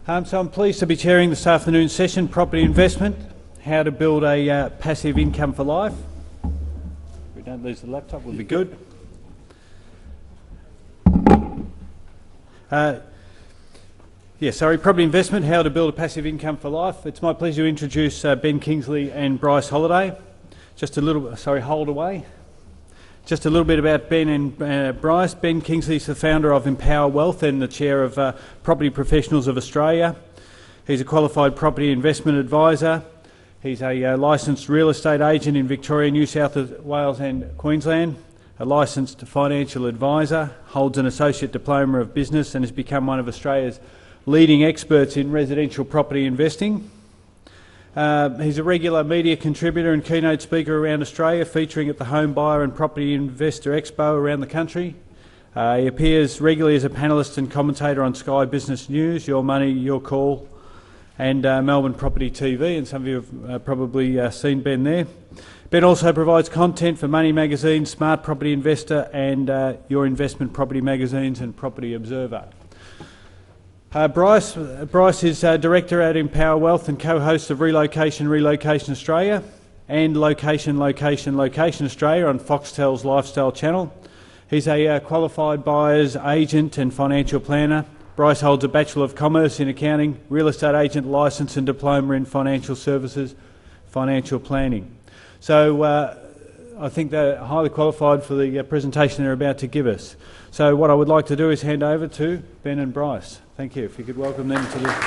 So I'm pleased to be chairing this afternoon's session, Property Investment, how to build a passive income for life. If we don't lose the laptop, we'll be good. Property Investment, how to build a passive income for life. It's my pleasure to introduce Ben Kingsley and Bryce Holdaway. Holdaway. Just a little bit about Ben and Bryce. Ben Kingsley is the founder of Empower Wealth and the chair of Property Professionals of Australia. He's a qualified property investment advisor. He's a licensed real estate agent in Victoria, New South Wales and Queensland, a licensed financial advisor, holds an associate diploma of business and has become one of Australia's leading experts in residential property investing. He's a regular media contributor and keynote speaker around Australia, featuring at the Home Buyer and Property Investor Expo around the country. He appears regularly as a panellist and commentator on Sky Business News, Your Money, Your Call, and Melbourne Property TV, and some of you have probably seen Ben there. Ben also provides content for Money Magazine, Smart Property Investor, and Your Investment Property magazines and Property Observer. Bryce is Director at Empower Wealth and co-host of Relocation Australia and Location Australia on Foxtel's Lifestyle channel. He's a qualified buyer's agent and financial planner. Bryce holds a Bachelor of Commerce in Accounting, Real Estate Agent licence and Diploma in Financial Services, Financial Planning. So I think they're highly qualified for the presentation they're about to give us. So what I would like to do is hand over to Ben and Bryce. Thank you. If you could welcome them to the stage.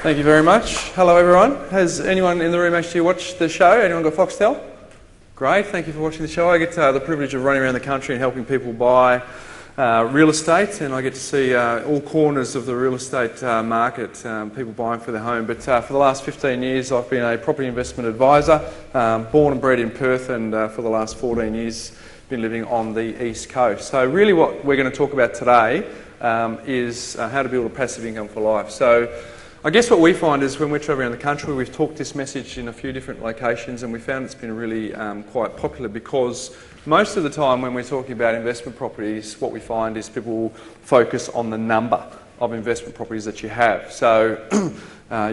Thank you very much. Hello everyone. Has anyone in the room actually watched the show? Anyone got Foxtel? Great, thank you for watching the show. I get the privilege of running around the country and helping people buy real estate, and I get to see all corners of the real estate market, people buying for their home. But for the last 15 years I've been a property investment advisor, born and bred in Perth, and for the last 14 years been living on the East Coast. So really what we're going to talk about today is how to build a passive income for life. So I guess what we find is when we're travelling around the country, we've talked this message in a few different locations, and we found it's been really quite popular, because most of the time when we're talking about investment properties, what we find is people focus on the number of investment properties that you have. So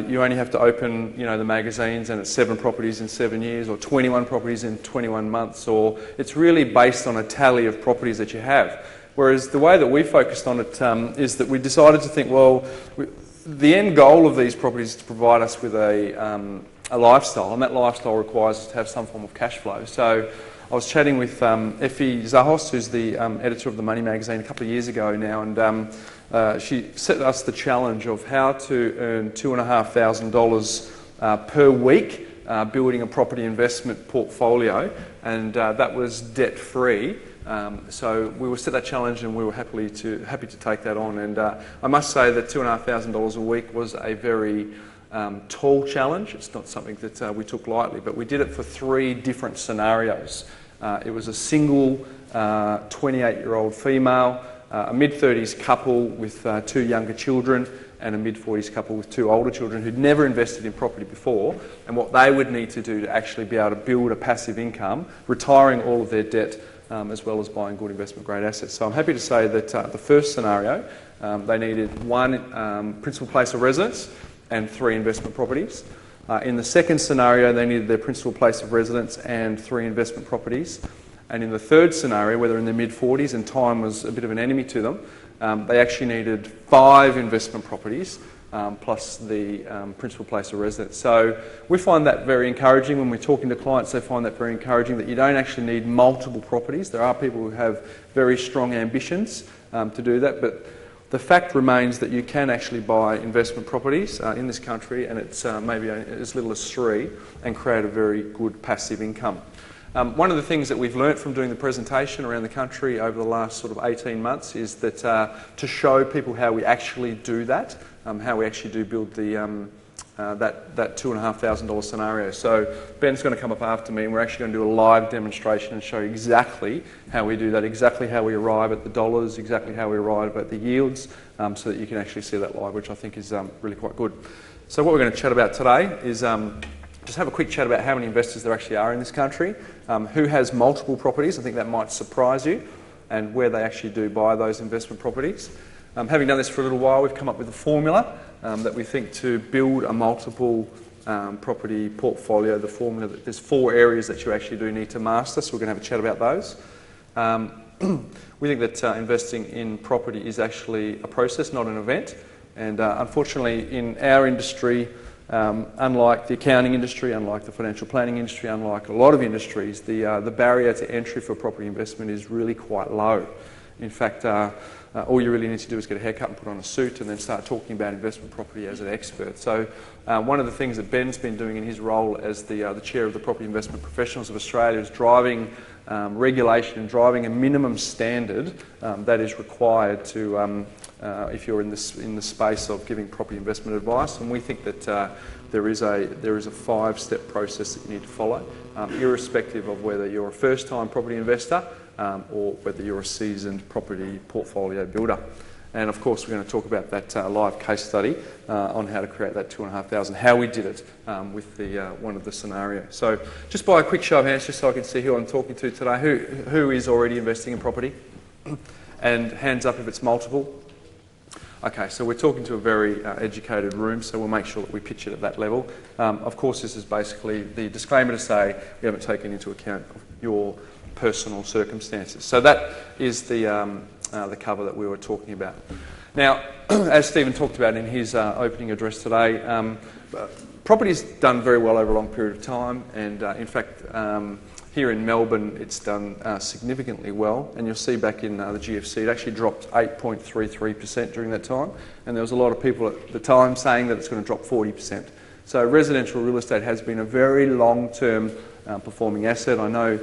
you only have to open, the magazines and it's 7 properties in 7 years, or 21 properties in 21 months, or it's really based on a tally of properties that you have. Whereas the way that we focused on it is that we decided to think, the end goal of these properties is to provide us with a lifestyle, and that lifestyle requires us to have some form of cash flow. So I was chatting with Effie Zahos, who's the editor of the Money Magazine, a couple of years ago now, and she set us the challenge of how to earn $2,500 per week building a property investment portfolio, and that was debt-free. So we were set that challenge, and we were happy to take that on. And I must say that $2,500 a week was a very tall challenge. It's not something that we took lightly, but we did it for 3 different scenarios. It was a single 28-year-old female, a mid-30s couple with 2 younger children, and a mid-40s couple with 2 older children who'd never invested in property before, and what they would need to do to actually be able to build a passive income, retiring all of their debt, as well as buying good investment-grade assets. So I'm happy to say that the first scenario, they needed 1 principal place of residence and 3 investment properties. In the second scenario, they needed their principal place of residence and 3 investment properties. And in the third scenario, where they're in their mid-40s and time was a bit of an enemy to them, they actually needed 5 investment properties plus the principal place of residence. So we find that very encouraging. When we're talking to clients, they find that very encouraging, that you don't actually need multiple properties. There are people who have very strong ambitions to do that, but the fact remains that you can actually buy investment properties in this country, and it's maybe as little as 3, and create a very good passive income. One of the things that we've learnt from doing the presentation around the country over the last sort of 18 months is that to show people how we actually do that, how we actually do build the that $2,500 scenario. So Ben's going to come up after me, and we're actually going to do a live demonstration and show you exactly how we do that, exactly how we arrive at the dollars, exactly how we arrive at the yields, so that you can actually see that live, which I think is really quite good. So what we're going to chat about today is just have a quick chat about how many investors there actually are in this country, who has multiple properties. I think that might surprise you, and where they actually do buy those investment properties. Having done this for a little while, we've come up with a formula that we think to build a multiple property portfolio. The formula that there's 4 areas that you actually do need to master, so we're going to have a chat about those. We think that investing in property is actually a process, not an event. And unfortunately, in our industry, unlike the accounting industry, unlike the financial planning industry, unlike a lot of industries, the barrier to entry for property investment is really quite low. In fact, all you really need to do is get a haircut and put on a suit and then start talking about investment property as an expert. So one of the things that Ben's been doing in his role as the chair of the Property Investment Professionals of Australia is driving regulation and driving a minimum standard that is required to if you're in the space of giving property investment advice. And we think that there is a 5-step process that you need to follow, irrespective of whether you're a first-time property investor or whether you're a seasoned property portfolio builder. And of course, we're going to talk about that live case study on how to create that 2,500, how we did it with one of the scenarios. So just by a quick show of hands, just so I can see who I'm talking to today, who is already investing in property? And hands up if it's multiple. Okay, so we're talking to a very educated room, so we'll make sure that we pitch it at that level. Of course, this is basically the disclaimer to say we haven't taken into account your personal circumstances. So that is the cover that we were talking about. Now, as Stephen talked about in his opening address today, property's done very well over a long period of time, and in fact, here in Melbourne, it's done significantly well, and you'll see back in the GFC, it actually dropped 8.33% during that time, and there was a lot of people at the time saying that it's going to drop 40%. So residential real estate has been a very long-term performing asset. I know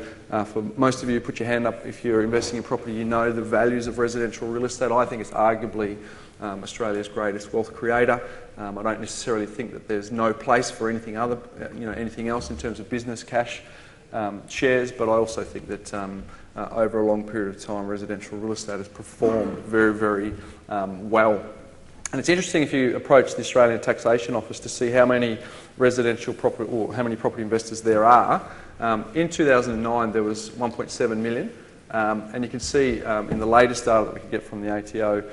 for most of you, put your hand up if you're investing in property, you know the values of residential real estate. I think it's arguably Australia's greatest wealth creator. I don't necessarily think that there's no place for anything else in terms of business, cash, shares, but I also think that over a long period of time, residential real estate has performed very, very well. And it's interesting if you approach the Australian Taxation Office to see how many residential property or how many property investors there are. In 2009, there was 1.7 million, and you can see in the latest data that we can get from the ATO,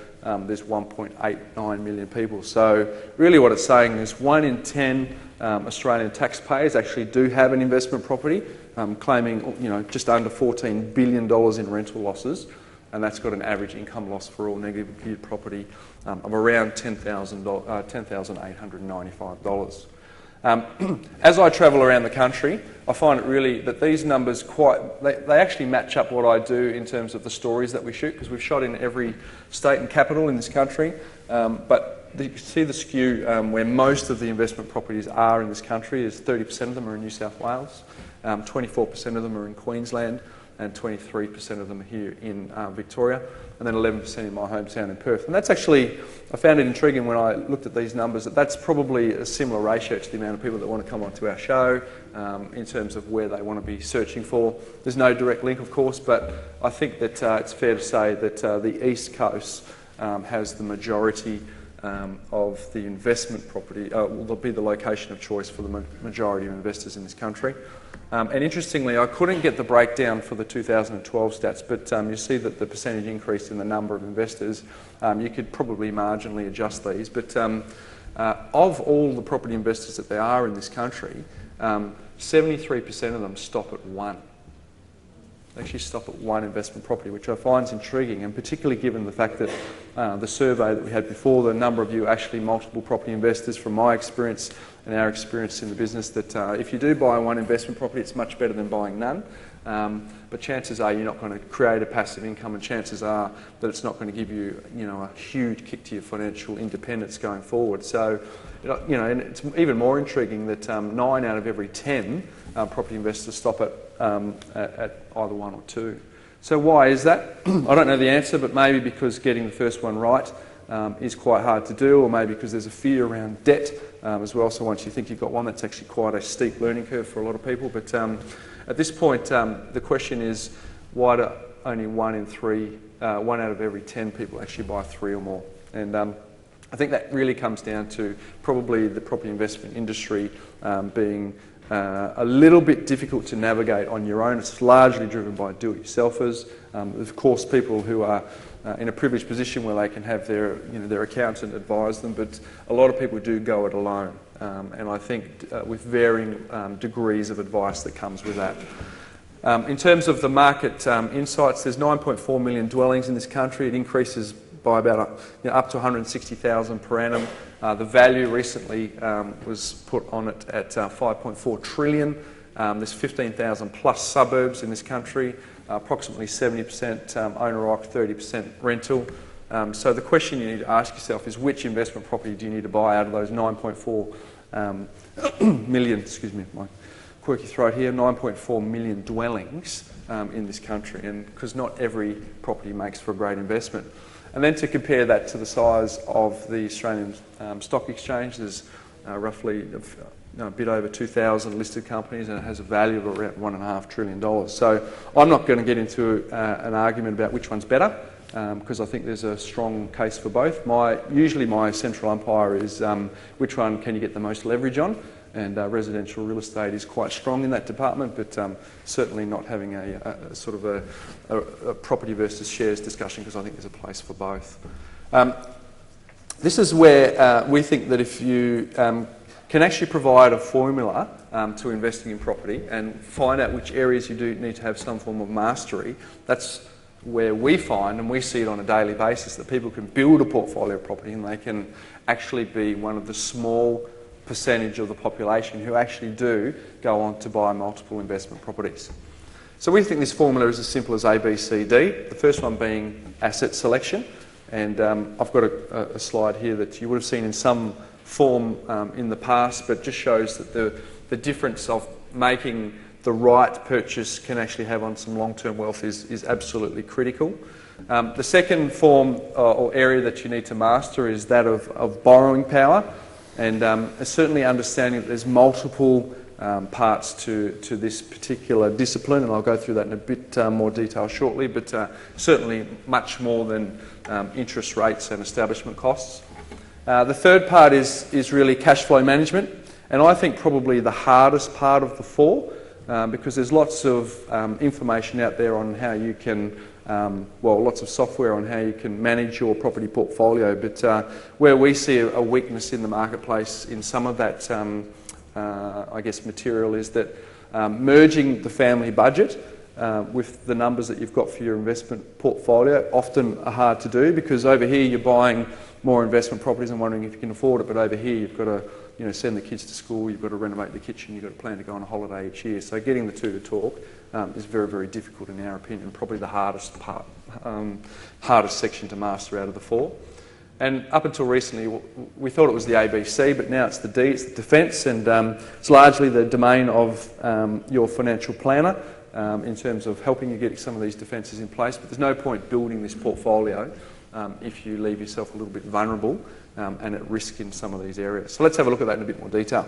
there's 1.89 million people. So really what it's saying is 1 in 10 Australian taxpayers actually do have an investment property, claiming just under $14 billion in rental losses, and that's got an average income loss for all negative geared property of around $10,895. As I travel around the country, I find it really that these numbers they actually match up what I do in terms of the stories that we shoot, because we've shot in every state and capital in this country, but you can see the skew where most of the investment properties are in this country is 30% of them are in New South Wales, 24% of them are in Queensland, and 23% of them are here in Victoria, and then 11% in my hometown in Perth. And that's actually, I found it intriguing when I looked at these numbers, that's probably a similar ratio to the amount of people that want to come onto our show in terms of where they want to be searching for. There's no direct link, of course, but I think that it's fair to say that the East Coast has the majority of the investment property, will be the location of choice for the majority of investors in this country. And interestingly, I couldn't get the breakdown for the 2012 stats, but you see that the percentage increase in the number of investors, you could probably marginally adjust these, but of all the property investors that there are in this country, 73% of them stop at one. They actually stop at one investment property, which I find is intriguing, and particularly given the fact that the survey that we had before, the number of you actually multiple property investors, from my experience and our experience in the business, that if you do buy one investment property, it's much better than buying none. But chances are you're not going to create a passive income, and chances are that it's not going to give you, a huge kick to your financial independence going forward. So, and it's even more intriguing that 9 out of every 10 property investors stop at either 1 or 2. So why is that? I don't know the answer, but maybe because getting the first one right is quite hard to do, or maybe because there's a fear around debt as well. So once you think you've got one, that's actually quite a steep learning curve for a lot of people. But at this point, the question is, why do only 1 out of every 10 people actually buy 3 or more? And I think that really comes down to probably the property investment industry being a little bit difficult to navigate on your own. It's largely driven by do-it-yourselfers. Of course, people who are in a privileged position where they can have their accountant advise them, but a lot of people do go it alone, and I think with varying degrees of advice that comes with that. In terms of the market insights, there's 9.4 million dwellings in this country. It increases by about up to 160,000 per annum. The value recently was put on it at 5.4 trillion. There's 15,000 plus suburbs in this country, approximately 70% owner-occupied, 30% rental. So the question you need to ask yourself is, which investment property do you need to buy out of those 9.4 million, excuse me, my quirky throat here, 9.4 million dwellings in this country, and because not every property makes for a great investment. And then to compare that to the size of the Australian Stock Exchange, there's roughly a bit over 2,000 listed companies, and it has a value of around $1.5 trillion. So I'm not going to get into an argument about which one's better, because I think there's a strong case for both. Usually my central umpire is which one can you get the most leverage on, and residential real estate is quite strong in that department, but certainly not having a sort of a property versus shares discussion, because I think there's a place for both. This is where we think that if you can actually provide a formula to investing in property and find out which areas you do need to have some form of mastery, that's where we find, and we see it on a daily basis, that people can build a portfolio of property and they can actually be one of the small percentage of the population who actually do go on to buy multiple investment properties. So we think this formula is as simple as A, B, C, D, the first one being asset selection. And I've got a slide here that you would have seen in some form in the past, but just shows that the difference of making the right purchase can actually have on some long-term wealth is absolutely critical. The second form or area that you need to master is that of borrowing power, and certainly understanding that there's multiple parts to this particular discipline, and I'll go through that in a bit more detail shortly, but certainly much more than interest rates and establishment costs. The third part is really cash flow management, and I think probably the hardest part of the four, because there's lots of information out there on how you can, lots of software on how you can manage your property portfolio, but where we see a weakness in the marketplace in some of that, I guess, material is that merging the family budget with the numbers that you've got for your investment portfolio often are hard to do, because over here you're buying more investment properties and wondering if you can afford it, but over here you've got to send the kids to school, you've got to renovate the kitchen, you've got to plan to go on a holiday each year. So getting the two to talk is very, very difficult in our opinion, probably the hardest part, hardest section to master out of the four. And up until recently, we thought it was the ABC, but now it's the D, it's the defence, and it's largely the domain of your financial planner in terms of helping you get some of these defences in place. But there's no point building this portfolio if you leave yourself a little bit vulnerable and at risk in some of these areas. So let's have a look at that in a bit more detail.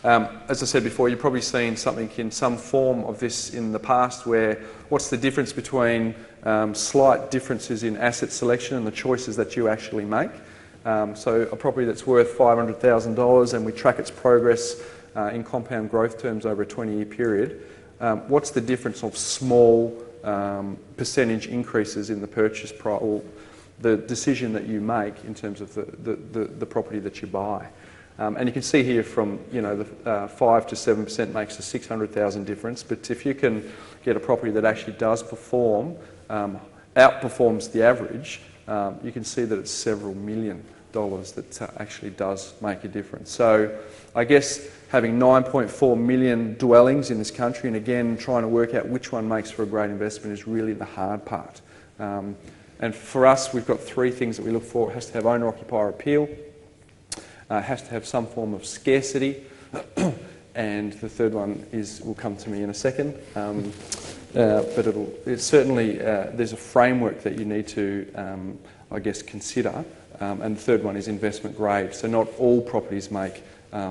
As I said before, you've probably seen something in some form of this in the past, where what's the difference between slight differences in asset selection and the choices that you actually make. So a property that's worth $500,000 and we track its progress in compound growth terms over a 20-year period, what's the difference of small percentage increases in the purchase price or the decision that you make in terms of the property that you buy? And you can see here from the 5 to 7% makes a 600,000 difference. But if you can get a property that actually does perform, outperforms the average, you can see that it's several $1 million that actually does make a difference. So I guess having 9.4 million dwellings in this country, and again trying to work out which one makes for a great investment, is really the hard part. And for us, we've got three things that we look for. It has to have owner-occupier appeal. It has to have some form of scarcity, and the third one will come to me in a second. But it's certainly there's a framework that you need to, I guess, consider. And the third one is investment grade. So not all properties make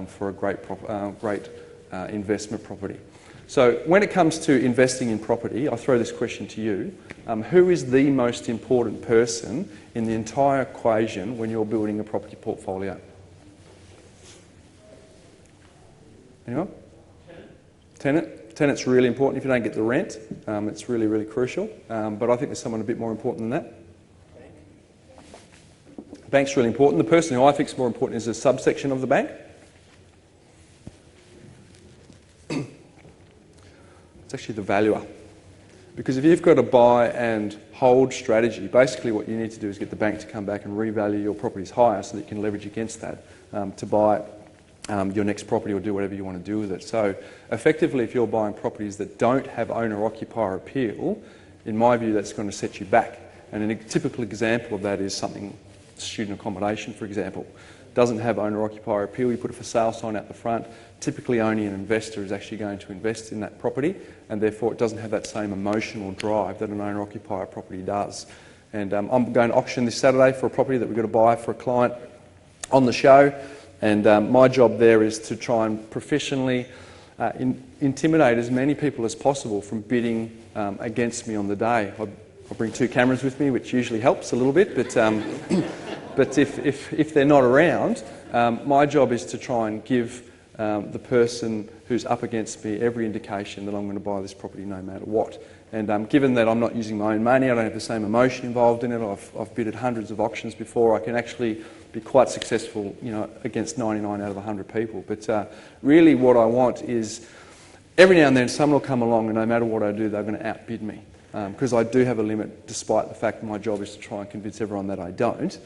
for a great investment property. So when it comes to investing in property, I throw this question to you: who is the most important person in the entire equation when you're building a property portfolio? Anyone? Tenant. Tenant's really important. If you don't get the rent, it's really, really crucial. But I think there's someone a bit more important than that. The bank's really important. The person who I think is more important is a subsection of the bank. It's actually the valuer. Because if you've got a buy and hold strategy, basically what you need to do is get the bank to come back and revalue your properties higher so that you can leverage against that to buy your next property or do whatever you want to do with it. So effectively, if you're buying properties that don't have owner-occupier appeal, in my view, that's going to set you back. And a typical example of that is something, student accommodation, for example. Doesn't have owner-occupier appeal, you put a for sale sign out the front. Typically only an investor is actually going to invest in that property, and therefore it doesn't have that same emotional drive that an owner-occupier property does. And I'm going to auction this Saturday for a property that we've got to buy for a client on the show, and my job there is to try and professionally intimidate as many people as possible from bidding against me on the day. I bring 2 cameras with me, which usually helps a little bit, but but if they're not around, my job is to try and give the person who's up against me every indication that I'm going to buy this property no matter what. And given that I'm not using my own money, I don't have the same emotion involved in it, I've bidded hundreds of auctions before, I can actually be quite successful, you know, against 99 out of 100 people. But really what I want is, every now and then someone will come along and no matter what I do, they're going to outbid me. Because I do have a limit, despite the fact that my job is to try and convince everyone that I don't.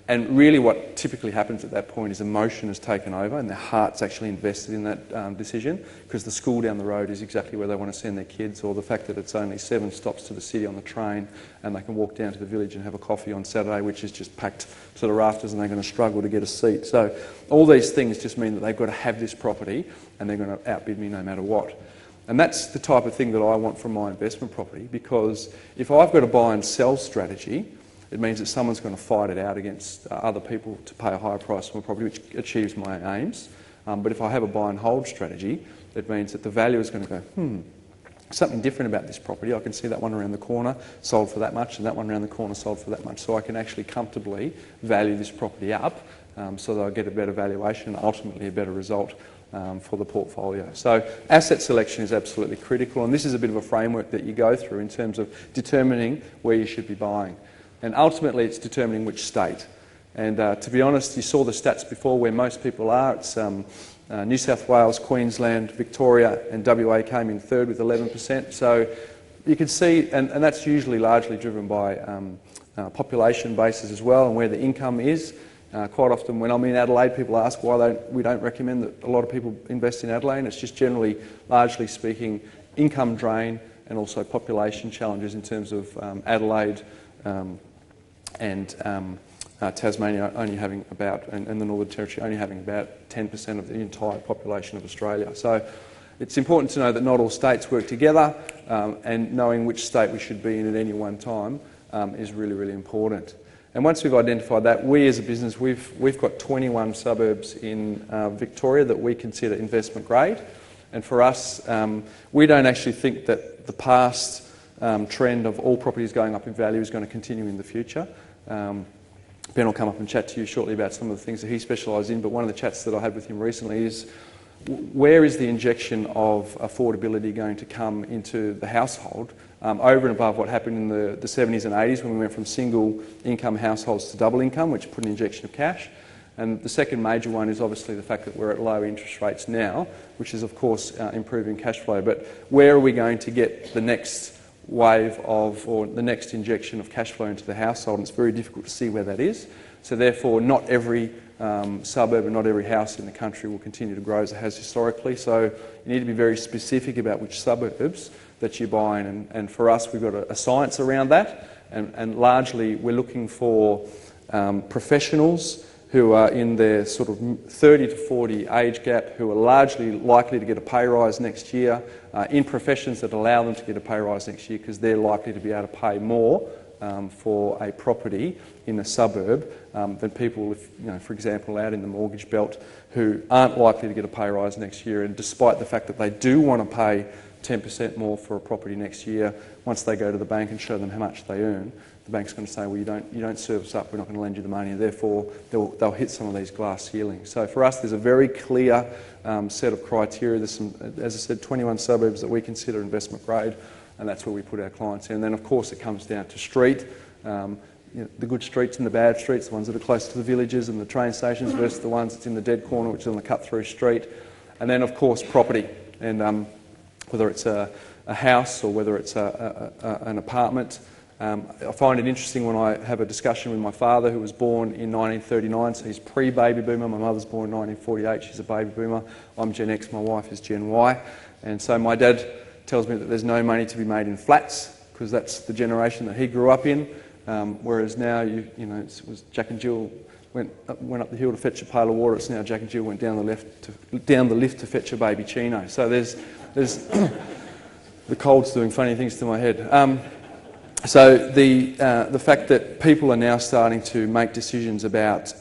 And really what typically happens at that point is emotion has taken over and their heart's actually invested in that decision, because the school down the road is exactly where they want to send their kids, or the fact that it's only 7 stops to the city on the train and they can walk down to the village and have a coffee on Saturday, which is just packed to the rafters and they're going to struggle to get a seat. So all these things just mean that they've got to have this property and they're going to outbid me no matter what. And that's the type of thing that I want from my investment property, because if I've got a buy and sell strategy, it means that someone's going to fight it out against other people to pay a higher price for my property, which achieves my aims. But if I have a buy and hold strategy, it means that the valuer is going to go, something different about this property. I can see that one around the corner sold for that much and that one around the corner sold for that much. So I can actually comfortably value this property up so that I get a better valuation and ultimately a better result for the portfolio. So asset selection is absolutely critical, and this is a bit of a framework that you go through in terms of determining where you should be buying. And ultimately it's determining which state. And to be honest, you saw the stats before where most people are. It's New South Wales, Queensland, Victoria and WA came in third with 11%. So you can see, and that's usually largely driven by population bases as well and where the income is. Quite often when I'm in Adelaide, people ask why we don't recommend that a lot of people invest in Adelaide. It's just generally, largely speaking, income drain and also population challenges in terms of Adelaide and Tasmania only having about, and the Northern Territory only having about 10% of the entire population of Australia. So it's important to know that not all states work together, and knowing which state we should be in at any one time is really, really important. And once we've identified that, we as a business, we've got 21 suburbs in Victoria that we consider investment grade. And for us, we don't actually think that the past trend of all properties going up in value is going to continue in the future. Ben will come up and chat to you shortly about some of the things that he specialises in, but one of the chats that I had with him recently is, where is the injection of affordability going to come into the household over and above what happened in the 70s and 80s when we went from single income households to double income, which put an injection of cash. And the second major one is obviously the fact that we're at low interest rates now, which is of course improving cash flow. But where are we going to get the next wave of, or the next injection of cash flow into the household? And it's very difficult to see where that is. So therefore not every suburb and not every house in the country will continue to grow as it has historically. So you need to be very specific about which suburbs that you're buying. And for us, we've got a science around that. And largely we're looking for professionals who are in their sort of 30 to 40 age gap, who are largely likely to get a pay rise next year, in professions that allow them to get a pay rise next year, because they're likely to be able to pay more for a property in a suburb than people, if, you know, for example, out in the mortgage belt, who aren't likely to get a pay rise next year. And despite the fact that they do want to pay 10% more for a property next year, once they go to the bank and show them how much they earn, the bank's going to say, well, you don't serve us up, we're not going to lend you the money, and therefore they'll hit some of these glass ceilings. So for us, there's a very clear set of criteria. There's some, as I said, 21 suburbs that we consider investment grade, and that's where we put our clients in. And then of course it comes down to street. the good streets and the bad streets, the ones that are close to the villages and the train stations versus the ones that's in the dead corner, which is on the cut-through street. And then, of course, property, and whether it's a house or whether it's an apartment. I find it interesting when I have a discussion with my father, who was born in 1939, so he's pre-baby boomer. My mother's born in 1948, she's a baby boomer. I'm Gen X, my wife is Gen Y. And so my dad tells me that there's no money to be made in flats, because that's the generation that he grew up in. Whereas now, you know, it was Jack and Jill went up the hill to fetch a pail of water. It's now Jack and Jill went down the lift to fetch a baby chino. So there's the cold's doing funny things to my head. So the fact that people are now starting to make decisions about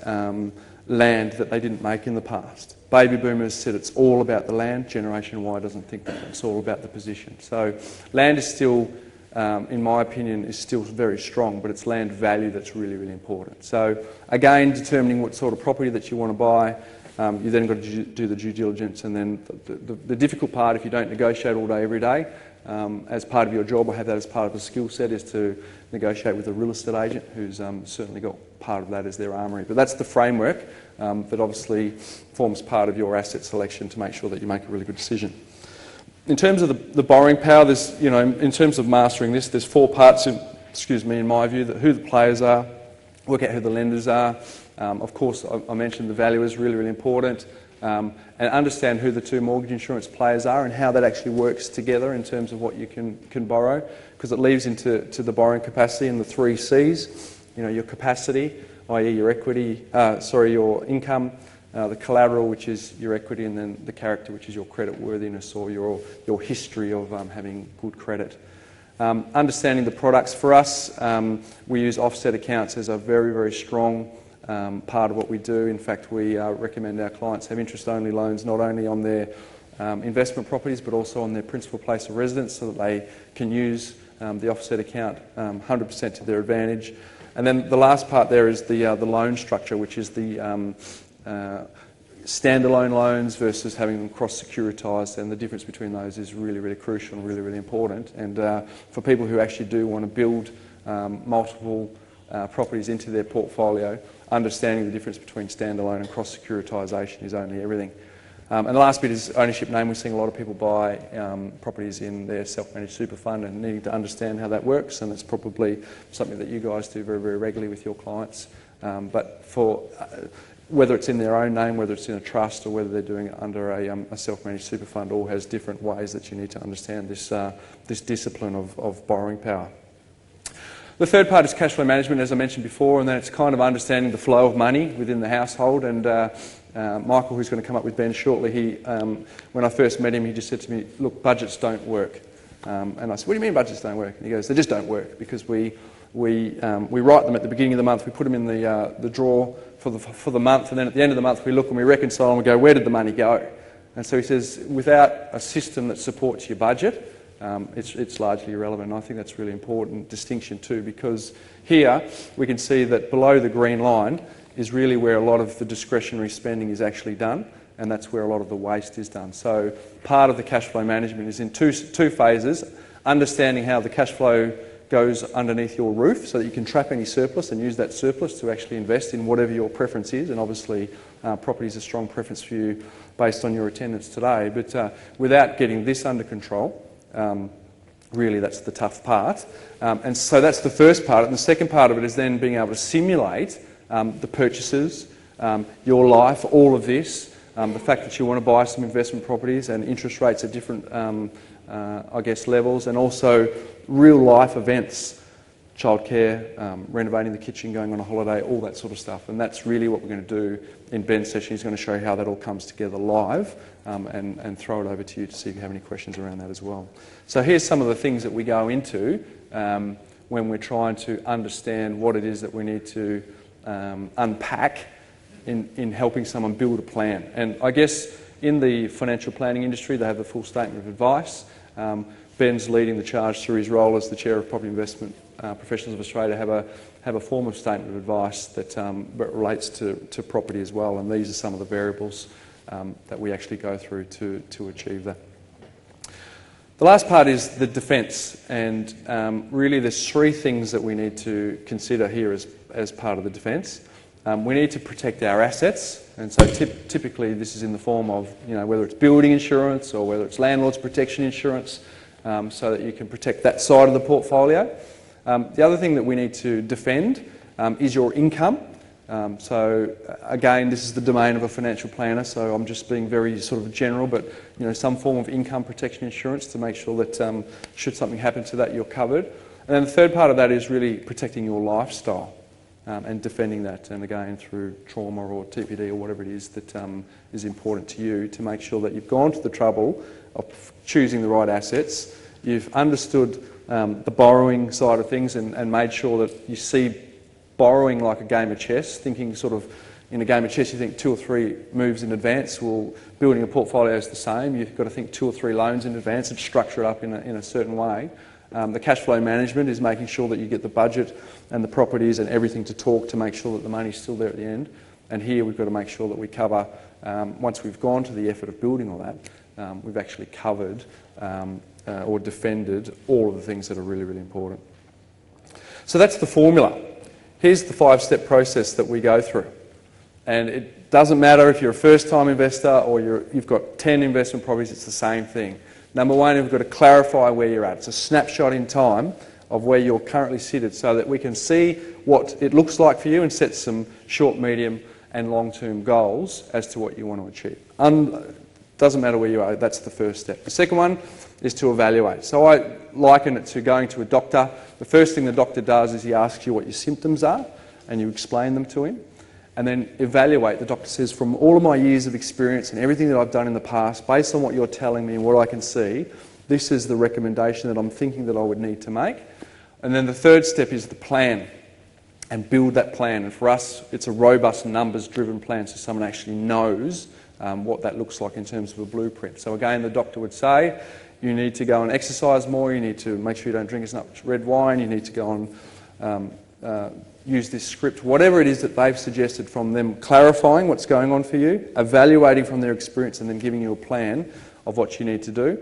land that they didn't make in the past. Baby boomers said it's all about the land. Generation Y doesn't think that it's all about the position. So land is still, in my opinion, is still very strong, but it's land value that's really, really important. So again, determining what sort of property that you want to buy. You then got to do the due diligence, and then the difficult part, if you don't negotiate all day every day, as part of your job, or have that as part of the skill set, is to negotiate with a real estate agent who's certainly got part of that as their armoury. But that's the framework that obviously forms part of your asset selection to make sure that you make a really good decision. In terms of the borrowing power, there's, you know, in terms of mastering this, there's 4 parts, in my view, that who the players are, work out who the lenders are. Of course, I mentioned the value is really, really important. And understand who the 2 mortgage insurance players are and how that actually works together in terms of what you can borrow, because it leads into the borrowing capacity and the 3 C's. You know, your capacity, i.e. your equity, your income, the collateral, which is your equity, and then the character, which is your credit worthiness or your history of having good credit. Understanding the products. For us, we use offset accounts as a very, very strong part of what we do. In fact, we recommend our clients have interest-only loans, not only on their investment properties, but also on their principal place of residence, so that they can use the offset account 100% to their advantage. And then the last part there is the loan structure, which is the standalone loans versus having them cross-securitized, and the difference between those is really, really crucial and really, really important. And for people who actually do want to build multiple properties into their portfolio, understanding the difference between standalone and cross-securitisation is only everything. And the last bit is ownership name. We're seeing a lot of people buy properties in their self-managed super fund and needing to understand how that works, and it's probably something that you guys do very, very regularly with your clients. But for whether it's in their own name, whether it's in a trust, or whether they're doing it under a self-managed super fund, all has different ways that you need to understand this discipline of borrowing power. The third part is cash flow management, as I mentioned before, and then it's kind of understanding the flow of money within the household. And Michael, who's going to come up with Ben shortly, when I first met him, he just said to me, "Look, budgets don't work." And I said, "What do you mean budgets don't work?" And he goes, "They just don't work, because we write them at the beginning of the month, we put them in the drawer for the month, and then at the end of the month we look and we reconcile and we go, where did the money go?" And so he says, without a system that supports your budget, it's largely irrelevant. And I think that's a really important distinction too, because here we can see that below the green line is really where a lot of the discretionary spending is actually done, and that's where a lot of the waste is done. So part of the cash flow management is in two phases: understanding how the cash flow goes underneath your roof so that you can trap any surplus and use that surplus to actually invest in whatever your preference is. And obviously property is a strong preference for you based on your attendance today, but without getting this under control, really that's the tough part. And so that's the first part. And the second part of it is then being able to simulate the purchases, your life, all of this, the fact that you want to buy some investment properties and interest rates at different levels, and also real life events, childcare, renovating the kitchen, going on a holiday, all that sort of stuff. And that's really what we're going to do in Ben's session. He's going to show you how that all comes together live, and throw it over to you to see if you have any questions around that as well. So here's some of the things that we go into when we're trying to understand what it is that we need to unpack in helping someone build a plan. And I guess in the financial planning industry, they have the full statement of advice. Ben's leading the charge through his role as the chair of Property Investment Professionals of Australia, have a form of statement of advice that relates to property as well. And these are some of the variables that we actually go through to achieve that. The last part is the defence, and really there's three things that we need to consider here as part of the defence. We need to protect our assets, and so typically this is in the form of, whether it's building insurance or whether it's landlord's protection insurance, so that you can protect that side of the portfolio. The other thing that we need to defend is your income. So again, this is the domain of a financial planner, so I'm just being very sort of general, but some form of income protection insurance to make sure that should something happen to that, you're covered. And then the third part of that is really protecting your lifestyle and defending that, and again through trauma or TPD or whatever it is that is important to you, to make sure that you've gone to the trouble of choosing the right assets, you've understood the borrowing side of things and made sure that you see borrowing like a game of chess, thinking sort of in a game of chess you think 2 or 3 moves in advance. Well, building a portfolio is the same. You've got to think 2 or 3 loans in advance and structure it up in a certain way. The cash flow management is making sure that you get the budget and the properties and everything to talk to make sure that the money's still there at the end. And here we've got to make sure that we cover, once we've gone to the effort of building all that, we've actually covered or defended all of the things that are really, really important. So that's the formula. Here's the 5-step process that we go through. And it doesn't matter if you're a first-time investor or you've got 10 investment properties, it's the same thing. Number one, we've got to clarify where you're at. It's a snapshot in time of where you're currently seated so that we can see what it looks like for you and set some short, medium and long-term goals as to what you want to achieve. Doesn't matter where you are, that's the first step. The second one is to evaluate. So I liken it to going to a doctor. The first thing the doctor does is he asks you what your symptoms are and you explain them to him. And then evaluate. The doctor says, from all of my years of experience and everything that I've done in the past, based on what you're telling me and what I can see, this is the recommendation that I'm thinking that I would need to make. And then the third step is the plan, and build that plan. And for us, it's a robust, numbers-driven plan, so someone actually knows what that looks like in terms of a blueprint. So again, the doctor would say, you need to go and exercise more, you need to make sure you don't drink as much red wine, you need to go and use this script, whatever it is that they've suggested, from them clarifying what's going on for you, evaluating from their experience and then giving you a plan of what you need to do.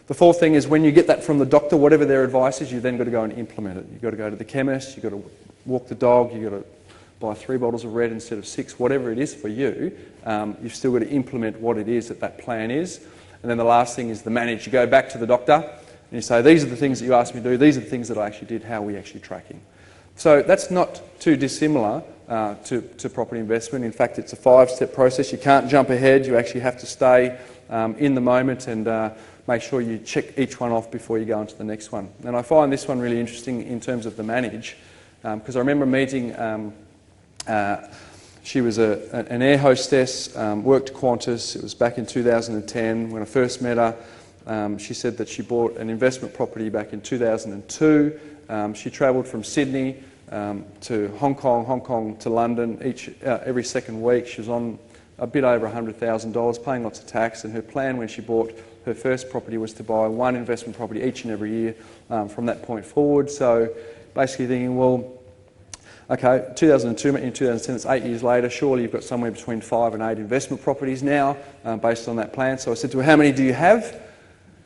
The fourth thing is when you get that from the doctor, whatever their advice is, you've then got to go and implement it. You've got to go to the chemist, you've got to walk the dog, you've got to buy 3 bottles of red instead of 6, whatever it is for you, you've still got to implement what it is that plan is. And then the last thing is the manage. You go back to the doctor and you say, these are the things that you asked me to do, these are the things that I actually did, how are we actually tracking? So that's not too dissimilar to property investment. In fact, it's a 5-step process. You can't jump ahead. You actually have to stay in the moment and make sure you check each one off before you go into the next one. And I find this one really interesting in terms of the manage, because I remember meeting, she was an air hostess, worked at Qantas. It was back in 2010 when I first met her. She said that she bought an investment property back in 2002. She travelled from Sydney to Hong Kong to London every second week. She was on a bit over $100,000, paying lots of tax, and her plan when she bought her first property was to buy 1 investment property each and every year from that point forward. So basically thinking, well, okay, 2002 in 2010, it's 8 years later, surely you've got somewhere between 5 and 8 investment properties now based on that plan. So I said to her, how many do you have?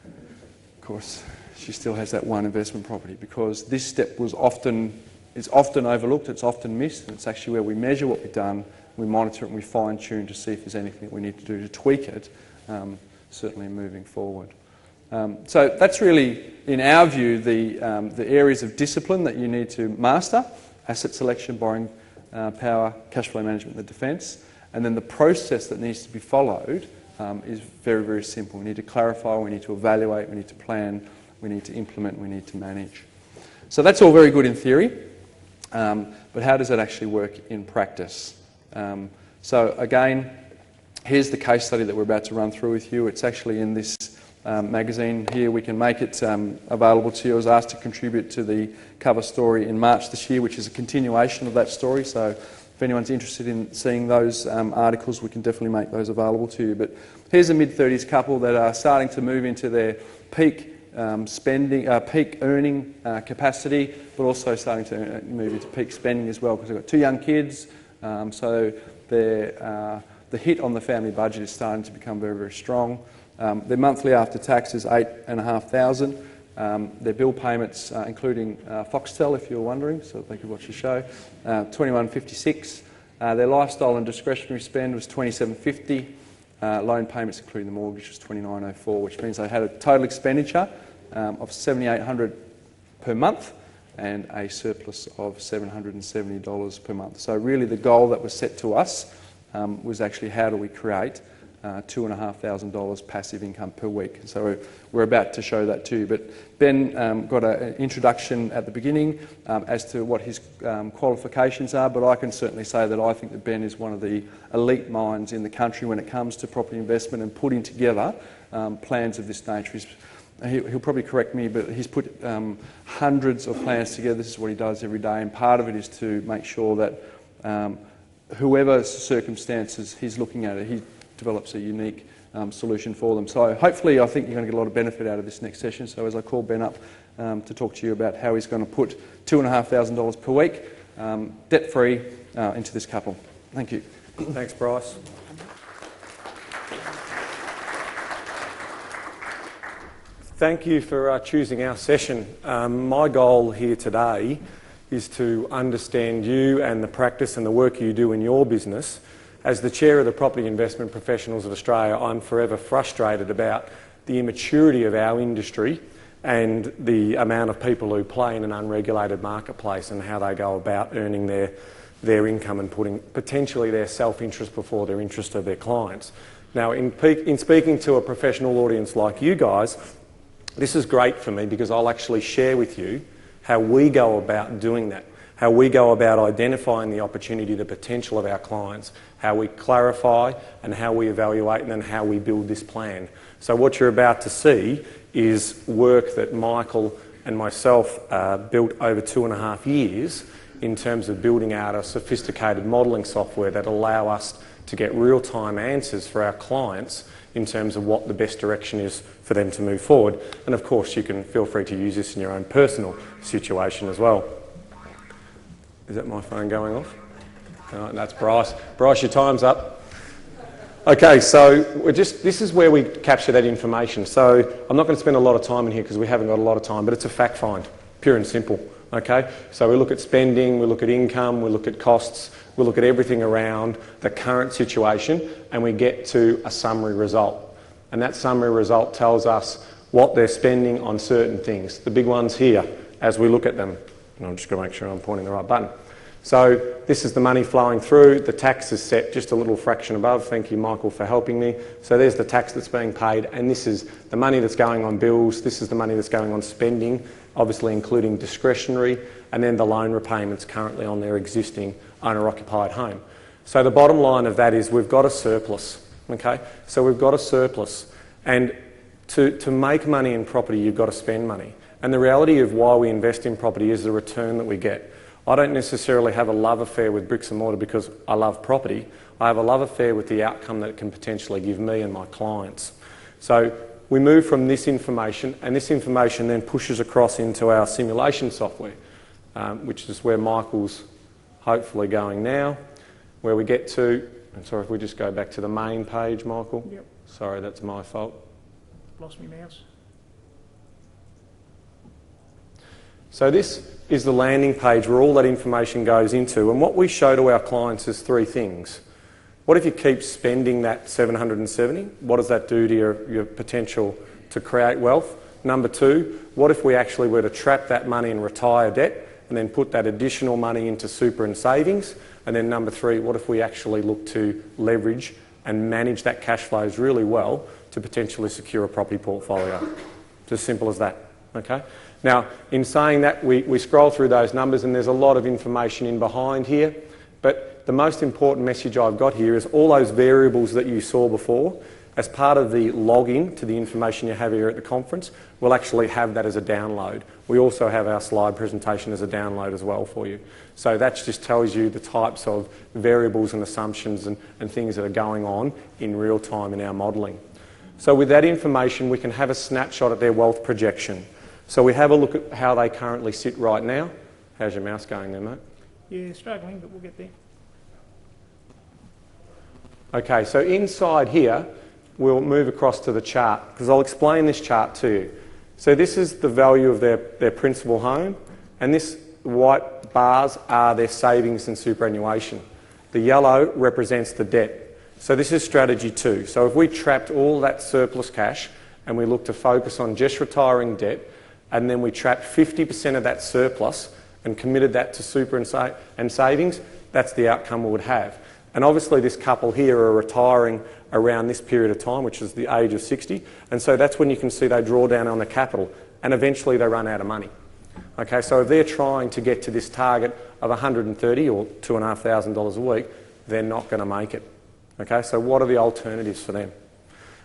Of course, she still has that 1 investment property, because this step is often overlooked, it's often missed, and it's actually where we measure what we've done, we monitor it and we fine-tune to see if there's anything that we need to do to tweak it, certainly moving forward. So that's really, in our view, the areas of discipline that you need to master: asset selection, borrowing power, cash flow management, the defence. And then the process that needs to be followed is very, very simple. We need to clarify, we need to evaluate, we need to plan, we need to implement, we need to manage. So that's all very good in theory, but how does that actually work in practice? So again, here's the case study that we're about to run through with you. It's actually in this magazine here. We can make it available to you. I was asked to contribute to the cover story in March this year, which is a continuation of that story. So if anyone's interested in seeing those articles, we can definitely make those available to you. But here's a mid-30s couple that are starting to move into their peak peak earning capacity, but also starting to move into peak spending as well, because they've got 2 young kids. So the hit on the family budget is starting to become very, very strong. Their monthly after tax is $8,500. Their bill payments, including Foxtel, if you're wondering, so they could watch the show, $21.56. Their lifestyle and discretionary spend was $27.50. Loan payments, including the mortgage, was $29.04, which means they had a total expenditure of $7,800 per month and a surplus of $770 per month. So really the goal that was set to us was actually how do we create $2,500 passive income per week. So we're about to show that too. But Ben got an introduction at the beginning as to what his qualifications are, but I can certainly say that I think that Ben is one of the elite minds in the country when it comes to property investment and putting together plans of this nature. He'll probably correct me, but he's put hundreds of plans together. This is what he does every day, and part of it is to make sure that whoever circumstances he's looking at it, he develops a unique solution for them. So hopefully I think you're going to get a lot of benefit out of this next session. So as I call Ben up to talk to you about how he's going to put $2,500 per week, debt-free, into this couple. Thank you. Thanks, Bryce. Thank you for choosing our session. My goal here today is to understand you and the practice and the work you do in your business. As the chair of the Property Investment Professionals of Australia, I'm forever frustrated about the immaturity of our industry and the amount of people who play in an unregulated marketplace and how they go about earning their income and putting potentially their self-interest before their interest of their clients. Now, in speaking to a professional audience like you guys, this is great for me because I'll actually share with you how we go about doing that, how we go about identifying the opportunity, the potential of our clients, how we clarify and how we evaluate and then how we build this plan. So what you're about to see is work that Michael and myself built over 2.5 years in terms of building out a sophisticated modelling software that allow us to get real-time answers for our clients in terms of what the best direction is for them to move forward. And of course you can feel free to use this in your own personal situation as well. Is that my phone going off? No, that's Bryce. Bryce, your time's up. Okay, so this is where we capture that information. So I'm not going to spend a lot of time in here because we haven't got a lot of time, but it's a fact find, pure and simple. Okay, so we look at spending, we look at income, we look at costs, we look at everything around the current situation, and we get to a summary result. And that summary result tells us what they're spending on certain things. The big ones here, as we look at them. And I'm just going to make sure I'm pointing the right button. So this is the money flowing through. The tax is set just a little fraction above. Thank you, Michael, for helping me. So there's the tax that's being paid, and this is the money that's going on bills. This is the money that's going on spending, obviously including discretionary, and then the loan repayments currently on their existing owner-occupied home. So the bottom line of that is we've got a surplus. Okay, so we've got a surplus, and to make money in property, you've got to spend money. And the reality of why we invest in property is the return that we get. I don't necessarily have a love affair with bricks and mortar because I love property. I have a love affair with the outcome that it can potentially give me and my clients. So we move from this information, and this information then pushes across into our simulation software, which is where Michael's hopefully going now, where we get to, and sorry if we just go back to the main page, Michael. Yep. Sorry, that's my fault. Lost me mouse. So this is the landing page where all that information goes into, and what we show to our clients is three things. What if you keep spending that $770? What does that do to your potential to create wealth? Number two, what if we actually were to trap that money and retire debt and then put that additional money into super and savings? And then number three, what if we actually look to leverage and manage that cash flows really well to potentially secure a property portfolio? It's as simple as that, okay? Now, in saying that, we scroll through those numbers and there's a lot of information in behind here, but the most important message I've got here is all those variables that you saw before, as part of the login to the information you have here at the conference, we'll actually have that as a download. We also have our slide presentation as a download as well for you. So that just tells you the types of variables and assumptions and things that are going on in real time in our modelling. So with that information, we can have a snapshot at their wealth projection. So we have a look at how they currently sit right now. How's your mouse going there, mate? Yeah, struggling, but we'll get there. Okay, so inside here, we'll move across to the chart, because I'll explain this chart to you. So this is the value of their principal home, and this white bars are their savings and superannuation. The yellow represents the debt. So this is strategy 2. So if we trapped all that surplus cash and we look to focus on just retiring debt, and then we trapped 50% of that surplus and committed that to super and savings, that's the outcome we would have. And obviously this couple here are retiring around this period of time, which is the age of 60, and so that's when you can see they draw down on the capital, and eventually they run out of money. Okay, so if they're trying to get to this target of $130 or $2,500 a week, they're not going to make it. Okay, so what are the alternatives for them?